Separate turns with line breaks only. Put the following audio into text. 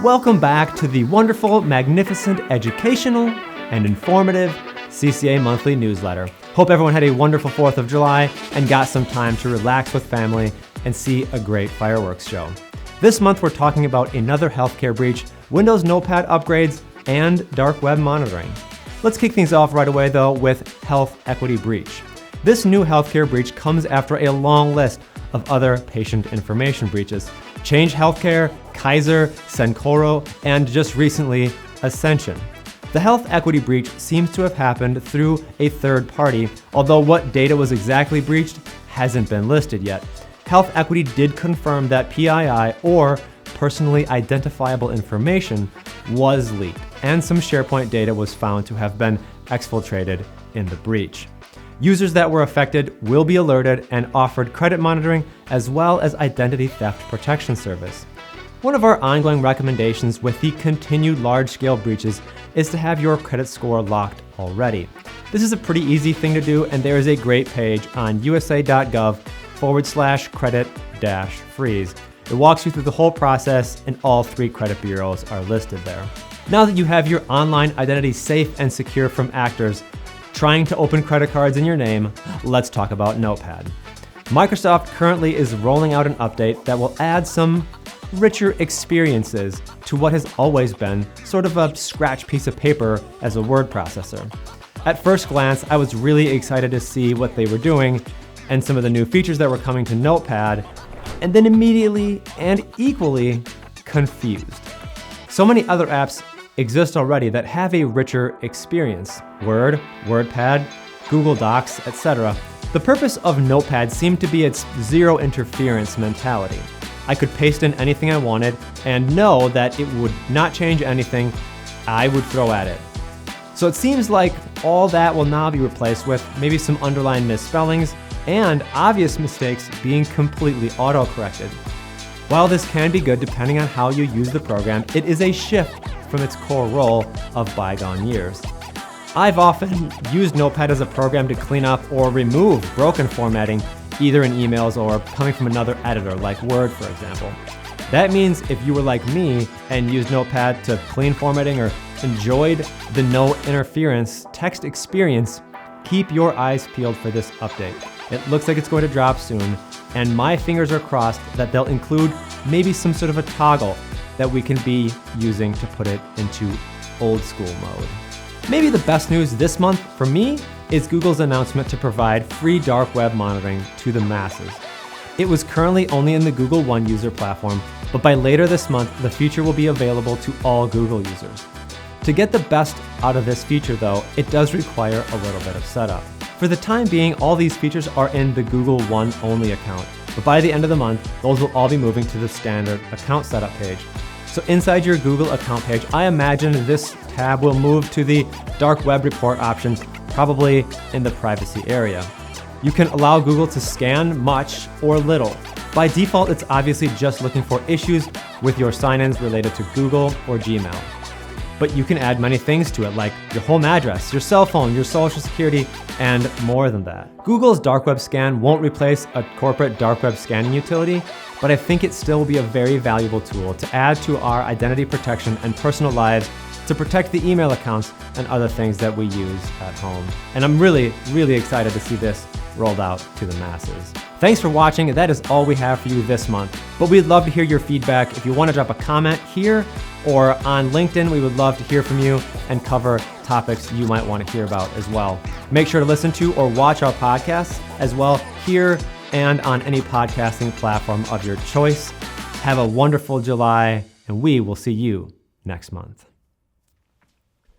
Welcome back to the wonderful, magnificent, educational, and informative CCA monthly newsletter. Hope everyone had a wonderful 4th of July and got some time to relax with family and see a great fireworks show. This month we're talking about another healthcare breach, Windows Notepad upgrades, and dark web monitoring. Let's kick things off right away though with health equity breach. This new healthcare breach comes after a long list of other patient information breaches. Change Healthcare, Kaiser, Cencoro, and just recently, Ascension. The health equity breach seems to have happened through a third party, although what data was exactly breached hasn't been listed yet. Health equity did confirm that PII, or personally identifiable information, was leaked, and some SharePoint data was found to have been exfiltrated in the breach. Users that were affected will be alerted and offered credit monitoring as well as identity theft protection service. One of our ongoing recommendations with the continued large-scale breaches is to have your credit score locked already. This is a pretty easy thing to do, and there is a great page on usa.gov/credit-freeze. It walks you through the whole process, and all 3 credit bureaus are listed there. Now that you have your online identity safe and secure from actors trying to open credit cards in your name, let's talk about Notepad. Microsoft currently is rolling out an update that will add some richer experiences to what has always been sort of a scratch piece of paper as a word processor. At first glance, I was really excited to see what they were doing and some of the new features that were coming to Notepad, and then immediately and equally confused. So many other apps exist already that have a richer experience. Word, WordPad, Google Docs, etc. The purpose of Notepad seemed to be its zero interference mentality. I could paste in anything I wanted and know that it would not change anything I would throw at it. So it seems like all that will now be replaced with maybe some underlying misspellings and obvious mistakes being completely auto-corrected. While this can be good depending on how you use the program, it is a shift from its core role of bygone years. I've often used Notepad as a program to clean up or remove broken formatting, either in emails or coming from another editor like Word, for example. That means if you were like me and used Notepad to clean formatting or enjoyed the no interference text experience, keep your eyes peeled for this update. It looks like it's going to drop soon, and my fingers are crossed that they'll include maybe some sort of a toggle that we can be using to put it into old school mode. Maybe the best news this month for me is Google's announcement to provide free dark web monitoring to the masses. It was currently only in the Google One user platform, but by later this month, the feature will be available to all Google users. To get the best out of this feature though, it does require a little bit of setup. For the time being, all these features are in the Google One only account, but by the end of the month, those will all be moving to the standard account setup page. So inside your Google account page, I imagine this tab will move to the dark web report options, probably in the privacy area. You can allow Google to scan much or little. By default, it's obviously just looking for issues with your sign-ins related to Google or Gmail. But you can add many things to it, like your home address, your cell phone, your social security, and more than that. Google's dark web scan won't replace a corporate dark web scanning utility, but I think it still will be a very valuable tool to add to our identity protection and personal lives to protect the email accounts and other things that we use at home. And I'm really, really excited to see this rolled out to the masses. Thanks for watching. That is all we have for you this month, but we'd love to hear your feedback. If you want to drop a comment here or on LinkedIn, we would love to hear from you and cover topics you might want to hear about as well. Make sure to listen to or watch our podcasts as well here and on any podcasting platform of your choice. Have a wonderful July, and we will see you next month.